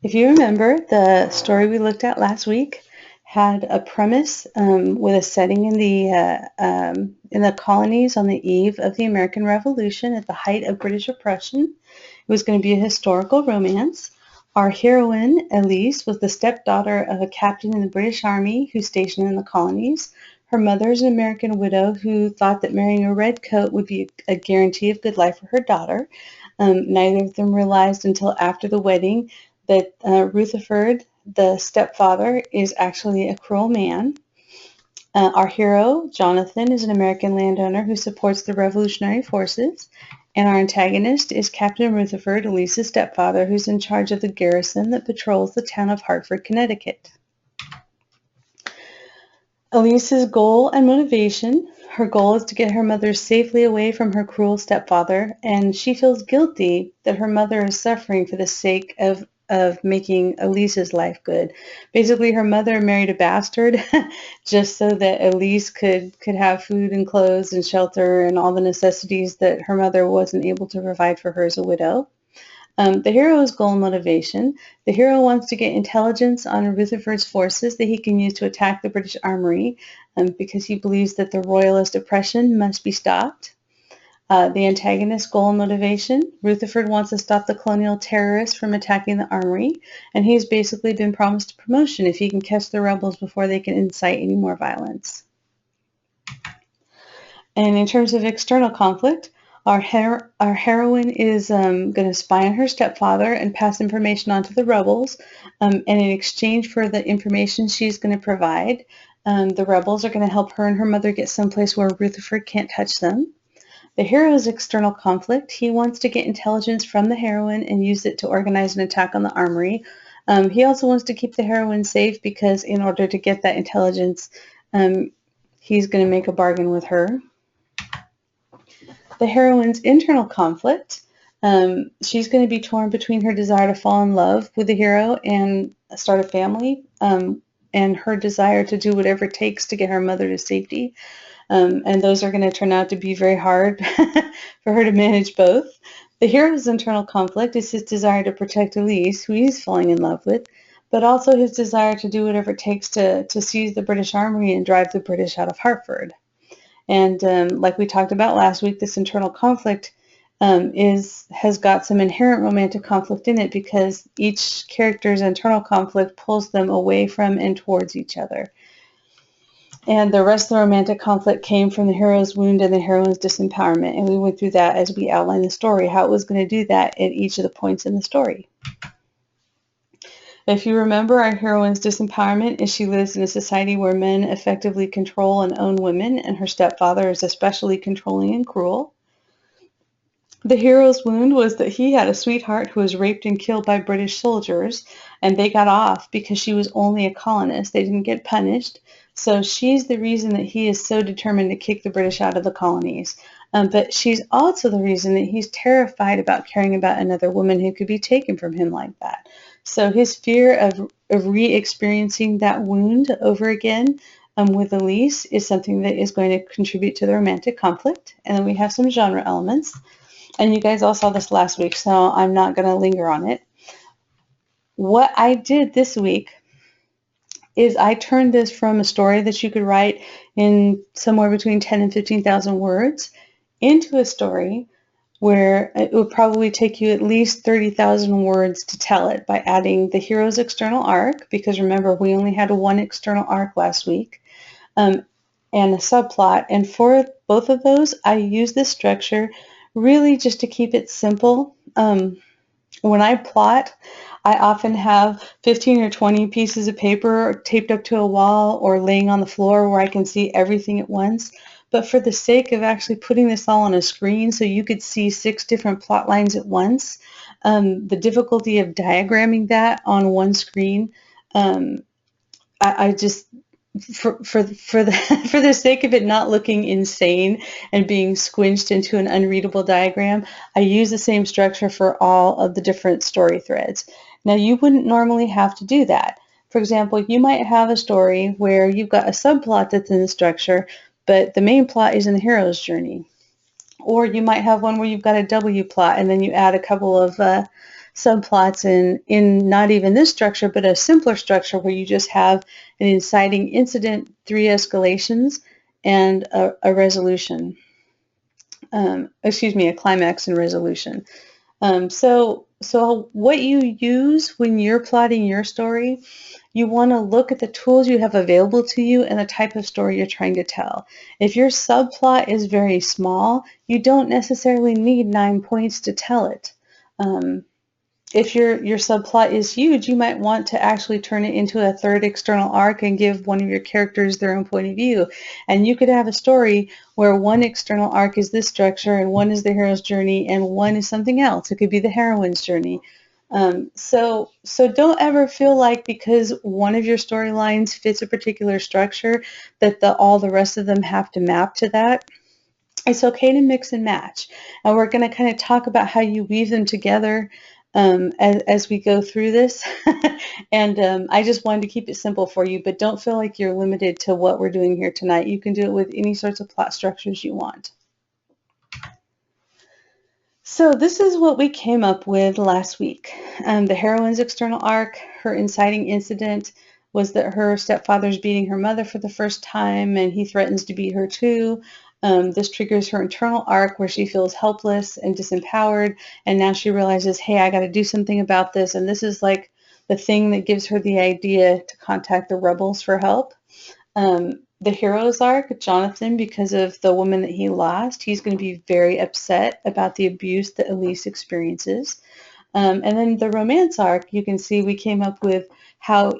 If you remember, the story we looked at last week had a premise with a setting in the colonies on the eve of the American Revolution at the height of British oppression. It was going to be a historical romance. Our heroine, Elise, was the stepdaughter of a captain in the British Army who's stationed in the colonies. Her mother is an American widow who thought that marrying a redcoat would be a guarantee of good life for her daughter. Neither of them realized until after the wedding that Rutherford, the stepfather, is actually a cruel man. Our hero, Jonathan, is an American landowner who supports the revolutionary forces. And our antagonist is Captain Rutherford, Elise's stepfather, who's in charge of the garrison that patrols the town of Hartford, Connecticut. Elise's goal and motivation. Her goal is to get her mother safely away from her cruel stepfather, and she feels guilty that her mother is suffering for the sake of making Elise's life good. Basically, her mother married a bastard just so that Elise could have food and clothes and shelter and all the necessities that her mother wasn't able to provide for her as a widow. The hero's goal and motivation. The hero wants to get intelligence on Rutherford's forces that he can use to attack the British armory because he believes that the royalist oppression must be stopped. The antagonist's goal and motivation. Rutherford wants to stop the colonial terrorists from attacking the armory, and he's basically been promised a promotion if he can catch the rebels before they can incite any more violence. And in terms of external conflict, our heroine is going to spy on her stepfather and pass information on to the rebels. And in exchange for the information she's going to provide, the rebels are going to help her and her mother get someplace where Rutherford can't touch them. The hero's external conflict. He wants to get intelligence from the heroine and use it to organize an attack on the armory. He also wants to keep the heroine safe because in order to get that intelligence, he's going to make a bargain with her. The heroine's internal conflict. She's going to be torn between her desire to fall in love with the hero and start a family, and her desire to do whatever it takes to get her mother to safety. And those are going to turn out to be very hard for her to manage both. The hero's internal conflict is his desire to protect Elise, who he's falling in love with, but also his desire to do whatever it takes to seize the British armory and drive the British out of Hartford. And like we talked about last week, this internal conflict has got some inherent romantic conflict in it because each character's internal conflict pulls them away from and towards each other. And the rest of the romantic conflict came from the hero's wound and the heroine's disempowerment. And we went through that as we outlined the story, how it was going to do that at each of the points in the story. If you remember, our heroine's disempowerment is she lives in a society where men effectively control and own women, and her stepfather is especially controlling and cruel. The hero's wound was that he had a sweetheart who was raped and killed by British soldiers, and they got off because she was only a colonist. They didn't get punished. So she's the reason that he is so determined to kick the British out of the colonies. But she's also the reason that he's terrified about caring about another woman who could be taken from him like that. So his fear of re-experiencing that wound over again with Elise is something that is going to contribute to the romantic conflict. And then we have some genre elements. And you guys all saw this last week, so I'm not going to linger on it. What I did this week is I turned this from a story that you could write in somewhere between 10 and 15,000 words into a story where it would probably take you at least 30,000 words to tell it by adding the hero's external arc, because remember, we only had one external arc last week, and a subplot. And for both of those, I use this structure really just to keep it simple. When I plot, I often have 15 or 20 pieces of paper taped up to a wall or laying on the floor where I can see everything at once. But for the sake of actually putting this all on a screen so you could see 6 different plot lines at once, the difficulty of diagramming that on one screen, I just, for the sake of it not looking insane and being squinched into an unreadable diagram, I use the same structure for all of the different story threads. Now, you wouldn't normally have to do that. For example, you might have a story where you've got a subplot that's in the structure, but the main plot is in the hero's journey. Or you might have one where you've got a W plot and then you add a couple of subplots in not even this structure, but a simpler structure where you just have an inciting incident, 3 escalations, and a resolution. Excuse me, a climax and resolution. So what you use when you're plotting your story, you want to look at the tools you have available to you and the type of story you're trying to tell. If your subplot is very small, you don't necessarily need 9 points to tell it. If your subplot is huge, you might want to actually turn it into a 3rd external arc and give one of your characters their own point of view. And you could have a story where one external arc is this structure and one is the hero's journey and one is something else. It could be the heroine's journey. So don't ever feel like because one of your storylines fits a particular structure that all the rest of them have to map to that. It's okay to mix and match. And we're going to kind of talk about how you weave them together as we go through this. And I just wanted to keep it simple for you, but don't feel like you're limited to what we're doing here tonight. You can do it with any sorts of plot structures you want. So this is what we came up with last week. The heroine's external arc, her inciting incident was that her stepfather's beating her mother for the first time and he threatens to beat her too. This triggers her internal arc where she feels helpless and disempowered, and now she realizes, hey, I got to do something about this, and this is like the thing that gives her the idea to contact the rebels for help. The hero's arc, Jonathan, because of the woman that he lost, he's going to be very upset about the abuse that Elise experiences. And then the romance arc, you can see we came up with how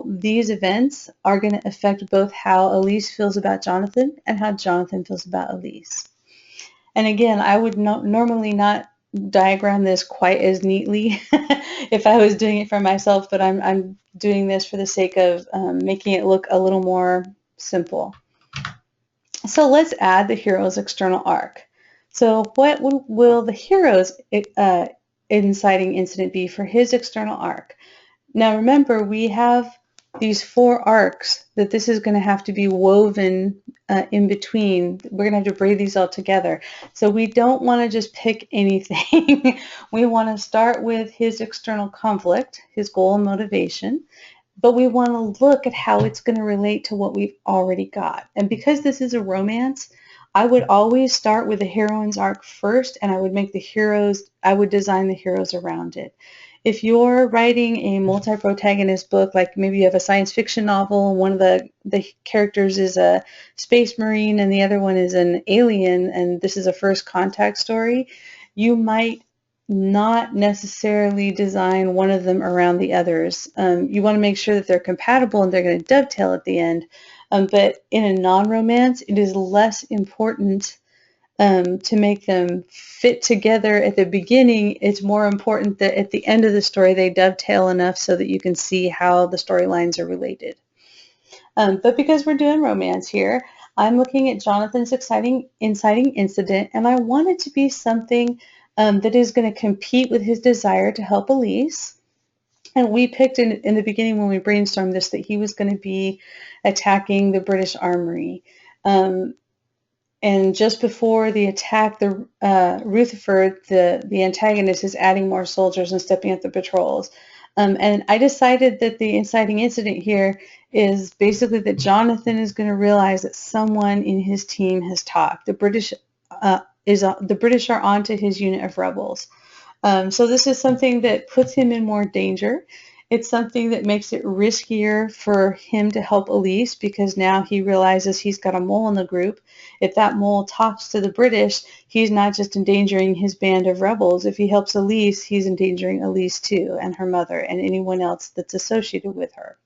these events are going to affect both how Elise feels about Jonathan and how Jonathan feels about Elise. And again, I would normally not diagram this quite as neatly if I was doing it for myself, but I'm doing this for the sake of making it look a little more simple. So let's add the hero's external arc. So what will the hero's inciting incident be for his external arc? Now remember, we have these 4 arcs that this is going to have to be woven in between. We're going to have to braid these all together. So we don't want to just pick anything. We want to start with his external conflict, his goal and motivation, but we want to look at how it's going to relate to what we've already got. And because this is a romance, I would always start with the heroine's arc first, and I would design the heroes around it. If you're writing a multi-protagonist book, like maybe you have a science fiction novel, and one of the characters is a space marine and the other one is an alien, and this is a first contact story, you might not necessarily design one of them around the others. You want to make sure that they're compatible and they're going to dovetail at the end. But in a non-romance, it is less important to make them fit together at the beginning. It's more important that at the end of the story they dovetail enough so that you can see how the storylines are related. But because we're doing romance here, I'm looking at Jonathan's inciting incident, and I want it to be something that is going to compete with his desire to help Elise. And we picked in the beginning when we brainstormed this that he was going to be attacking the British Armory. And just before the attack, Rutherford, the antagonist, is adding more soldiers and stepping up the patrols. And I decided that the inciting incident here is basically that Jonathan is going to realize that someone in his team has talked. The British are onto his unit of rebels. So this is something that puts him in more danger. It's something that makes it riskier for him to help Elise because now he realizes he's got a mole in the group. If that mole talks to the British, he's not just endangering his band of rebels. If he helps Elise, he's endangering Elise too, and her mother, and anyone else that's associated with her.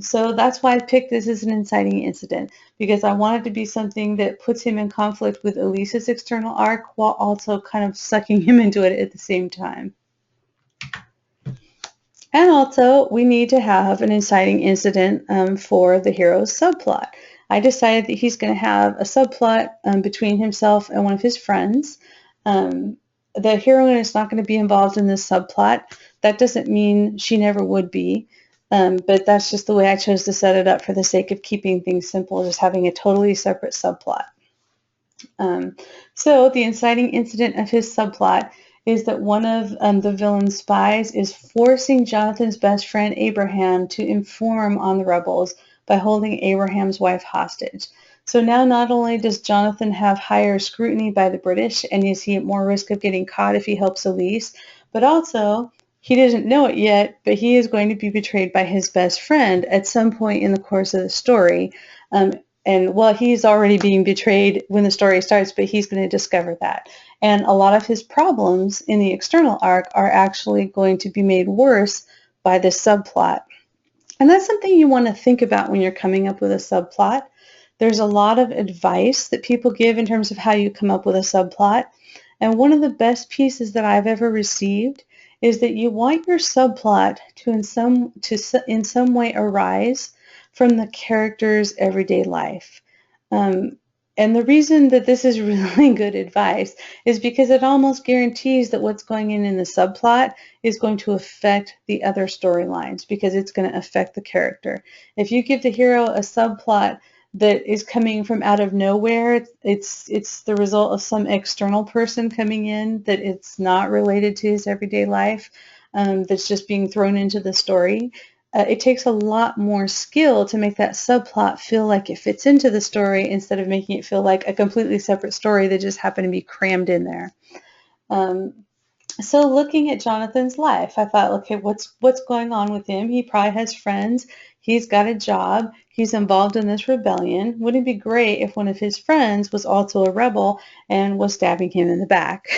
So that's why I picked this as an inciting incident, because I wanted to be something that puts him in conflict with Elise's external arc while also kind of sucking him into it at the same time. And also, we need to have an inciting incident for the hero's subplot. I decided that he's going to have a subplot between himself and one of his friends. The heroine is not going to be involved in this subplot. That doesn't mean she never would be, but that's just the way I chose to set it up for the sake of keeping things simple, just having a totally separate subplot. So the inciting incident of his subplot is that one of the villain's spies is forcing Jonathan's best friend Abraham to inform on the rebels by holding Abraham's wife hostage. So now not only does Jonathan have higher scrutiny by the British and is he at more risk of getting caught if he helps Elise, but also he doesn't know it yet, but he is going to be betrayed by his best friend at some point in the course of the story. And well, he's already being betrayed when the story starts, but he's going to discover that. And a lot of his problems in the external arc are actually going to be made worse by this subplot. And that's something you want to think about when you're coming up with a subplot. There's a lot of advice that people give in terms of how you come up with a subplot. And one of the best pieces that I've ever received is that you want your subplot to in some way arise from the character's everyday life. And the reason that this is really good advice is because it almost guarantees that what's going in the subplot is going to affect the other storylines because it's going to affect the character. If you give the hero a subplot that is coming from out of nowhere, it's the result of some external person coming in that it's not related to his everyday life, that's just being thrown into the story. It takes a lot more skill to make that subplot feel like it fits into the story instead of making it feel like a completely separate story that just happened to be crammed in there. So looking at Jonathan's life, I thought, okay, what's going on with him? He probably has friends. He's got a job. He's involved in this rebellion. Wouldn't it be great if one of his friends was also a rebel and was stabbing him in the back?